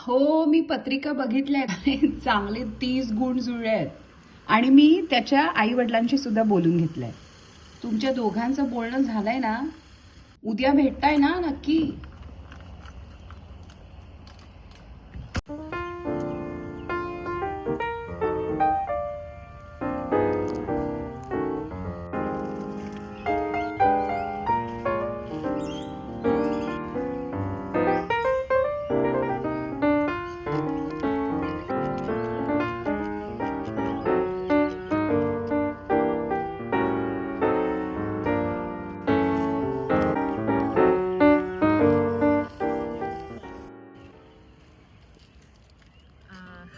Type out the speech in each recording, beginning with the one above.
हो, मी पत्रिका बघितल्या. चांगले 30 गुण जुळले आहेत. आणि मी त्याच्या आई वडिलांशी सुद्धा बोलून घेतलंय. तुमच्या दोघांचं बोलणं झालंय ना? उद्या भेटताय ना नक्की?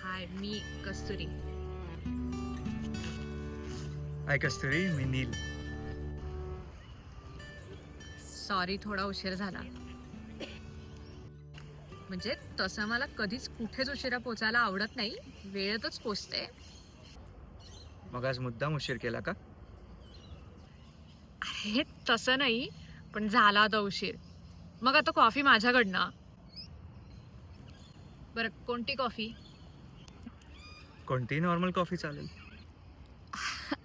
हाय, मी कस्तुरी. हाय कस्तुरी, मी नील. सॉरी, थोडा उशीर झाला. म्हणजे तसं मला कधीच कुठेच उशिरा पोचायला आवडत नाही, वेळेतच पोचते. मग आज मुद्दाम उशीर केला का? अरे तसं नाही, पण झाला होता उशीर. मग आता कॉफी माझ्याकडनं. बरं, कोणती कॉफी? कोणतीही नॉर्मल कॉफी चालेल.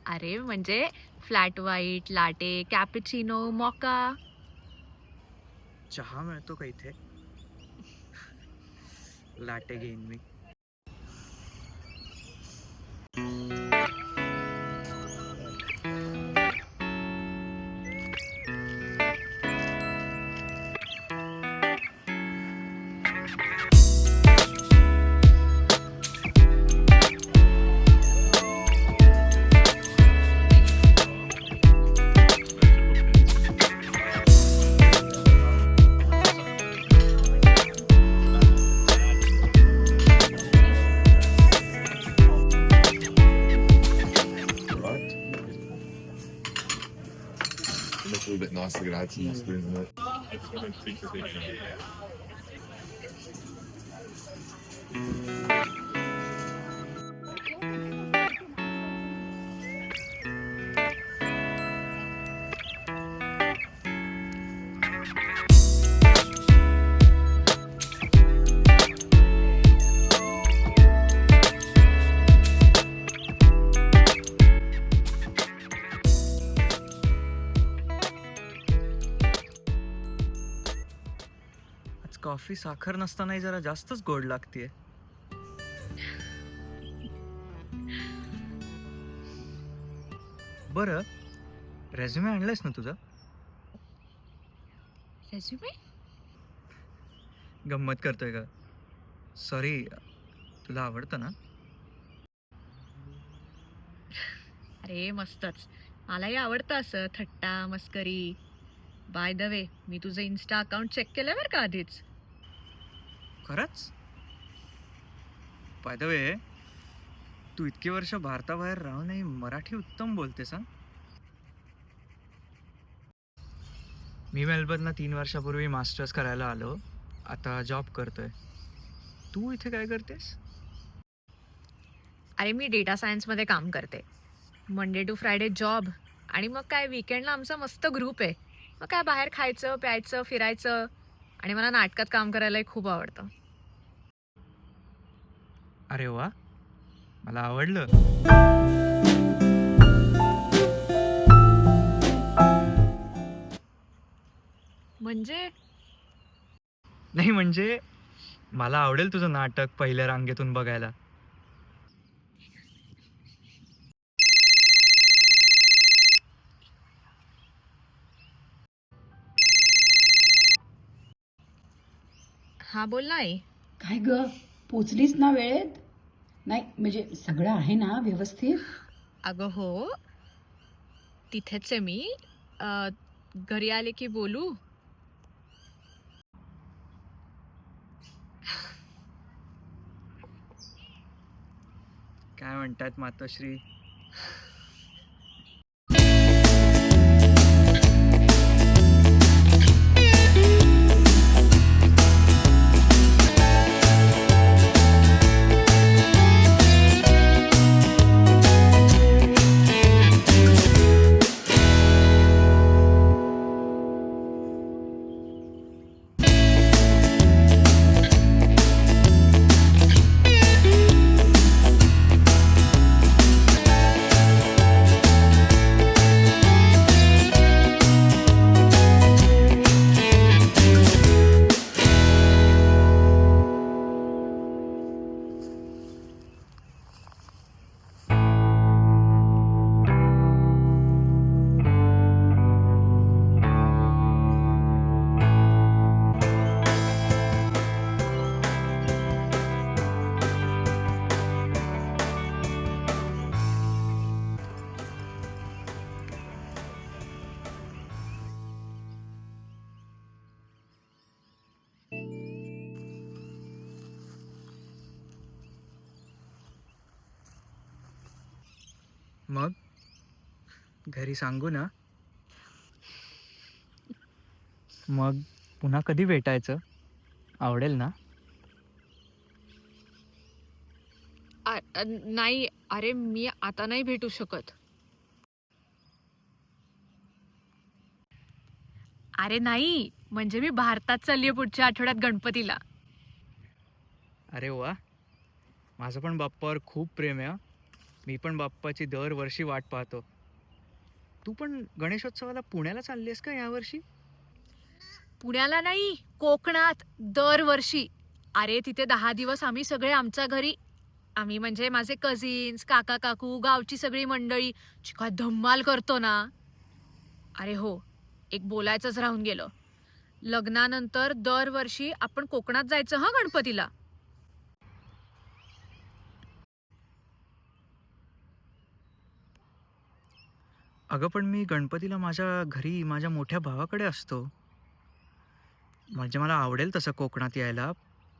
अरे म्हणजे फ्लॅट व्हाईट, लाटे, कॅपुचिनो, मॉका. चहा मिळतो का इथे? लाटे घेईन मी. Looks a little bit nicer to add some mustard in it. आज कॉफी साखर नसतानाही जरा जास्तच गोड लागतेय. बरं, रेझ्युमे आणलायस ना तुझा? रेझ्युमे? गंमत करतोय का? सॉरी, तुला आवडतं ना? अरे मस्तच. मलाही आवडतं असं थट्टा मस्करी. बाय द वे, मी तुझं इन्स्टा अकाउंट चेक केलं बरं का आधीच. खरंच? बाय द वे, तू इतकी वर्ष भारताबाहेर राहूनही मराठी उत्तम बोलतेस हा? मी मेलबर्नला 3 वर्षापूर्वी मास्टर्स करायला आलो. आता जॉब करतोय. तू इथे काय करतेस? अरे मी डेटा सायन्समध्ये काम करते. मंडे टू फ्रायडे जॉब, आणि मग काय वीकेंडला आमचा मस्त ग्रुप आहे. मग काय बाहेर खायचं प्यायचं फिरायचं. आणि मला नाटकात काम करायलाही खूप आवडतं. अरे वा, मला आवडलं. म्हणजे नाही म्हणजे मला आवडेल तुझं नाटक पहिल्या रांगेतून बघायला. हा, बोल नाही. काय ग, पोचलीस ना वेळेत? नाही म्हणजे सगळं आहे ना व्यवस्थित? अगं हो, तिथेच आहे मी. अ, घरी आले की बोलू. काय म्हणतात मातोश्री? मग घरी सांगू ना? मग पुन्हा कधी भेटायचं? आवडेल ना? नाही, अरे मी आता नाही भेटू शकत. अरे नाही, म्हणजे मी भारतात चाललीये पुढच्या आठवड्यात गणपतीला. अरे वा, माझं पण बाप्पावर खूप प्रेम आहे हं. मी पण बाप्पाची दरवर्षी वाट पाहतो. तू पण गणेशोत्सवाला पुण्याला चालली आहेस का यावर्षी? पुण्याला नाही, कोकणात दरवर्षी. अरे तिथे 10 दिवस आम्ही सगळे आमच्या घरी, आम्ही म्हणजे माझे कझिन्स, काका काकू, गावची सगळी मंडळी जी काय धम्माल करतो ना. अरे हो, एक बोलायचंच राहून गेलं. लग्नानंतर दरवर्षी आपण कोकणात जायचं हा गणपतीला. अगं पण मी गणपतीला माझ्या घरी माझ्या मोठ्या भावाकडे असतो. म्हणजे मला आवडेल तसं कोकणात यायला,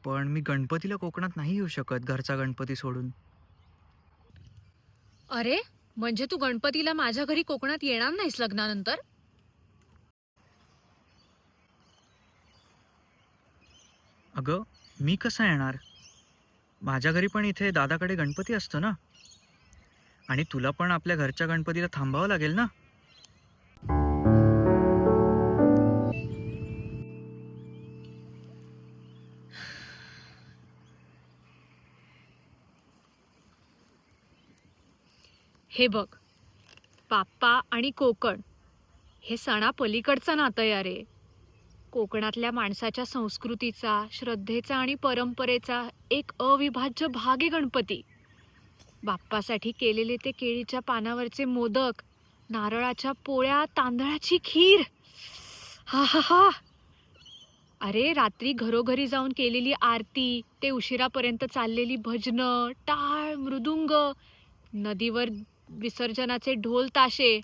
पण मी गणपतीला कोकणात नाही येऊ शकत घरचा गणपती सोडून. अरे म्हणजे तू गणपतीला माझ्या घरी कोकणात येणार नाहीस लग्नानंतर? अगं मी कसं येणार? माझ्या घरी पण इथे दादाकडे गणपती असतो ना, आणि तुला पण आपल्या घरच्या गणपतीला थांबावं लागेल ना. हे बघ, बाप्पा आणि कोकण हे सणापलीकडचं नातं आहे अरे. कोकणातल्या माणसाच्या संस्कृतीचा, श्रद्धेचा आणि परंपरेचा एक अविभाज्य भाग आहे गणपती. बाप्पासाठी केलेले ते केळीच्या पानावरचे मोदक, नारळाच्या पोळ्या, तांदळाची खीर, हा हा हा. अरे रात्री घरोघरी जाऊन केलेली आरती, ते उशिरापर्यंत चाललेली भजनं, टाळ, मृदुंग, नदीवर विसर्जनाचे ढोल ताशे,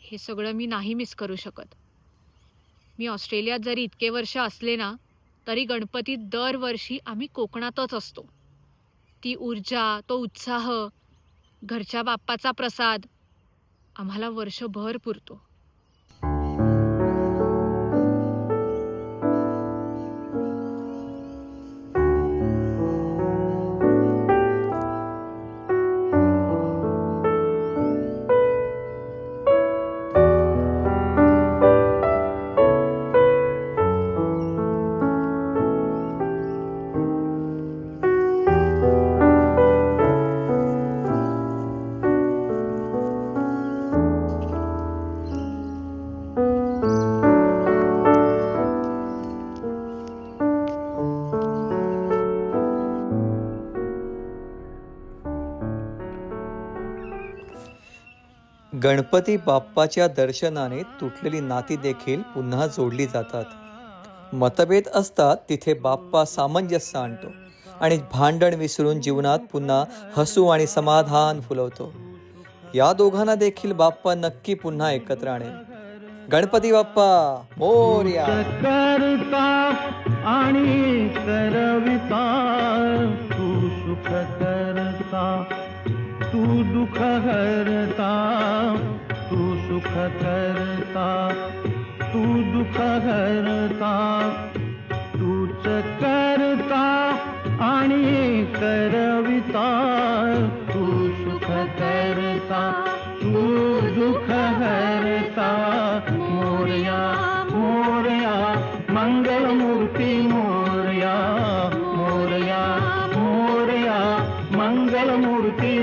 हे सगळं मी नाही मिस करू शकत. मी ऑस्ट्रेलियात जरी इतके वर्ष असले ना, तरी गणपतीत दरवर्षी आम्ही कोकणातच असतो. ती ऊर्जा, तो उत्साह, घरच्या बाप्पाचा प्रसाद आम्हाला वर्षभर पुरतो. गणपती बाप्पाच्या दर्शनाने तुटलेली नाती देखील पुन्हा जोडली जातात. मतभेद असतात तिथे बाप्पा सामंजस्य आणतो आणि भांडण विसरून जीवनात पुन्हा हसू आणि समाधान फुलवतो. या दोघांना देखील बाप्पा नक्की पुन्हा एकत्र आणेल. गणपती बाप्पा मोरया. करता आणि करविता, तू सुख करता, तू दुःख हरता, तू सुख करता, तू दुःख हरता, तूच करता आणि करविता, तू सुख करता, तू दुःख हरता. मोरया मोरया मंगलमूर्ती मोरया, मोरया मोरया मंगलमूर्ती